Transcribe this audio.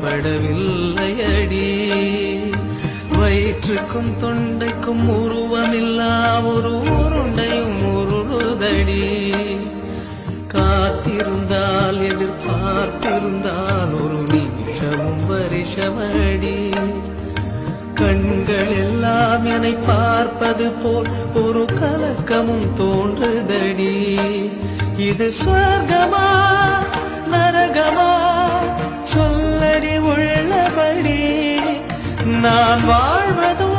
தென்படவில்லையடி. வயிற்றுக்கும் தொண்டைக்கும் உருவமில்லா ஒரு உருண்டையும் உருளுதடி. காத்திருந்தால் எதிர்பார்த்திருந்தால் ஒரு நிமிஷமும் வருஷமடி. கண்கள் எல்லாம் என்னை பார்ப்பது போல் ஒரு கலக்கமும் தோன்றுதடி. இது சொர்க்கமா நரகமா சொல்லடி உள்ளபடி. நான் வாழ்வதும்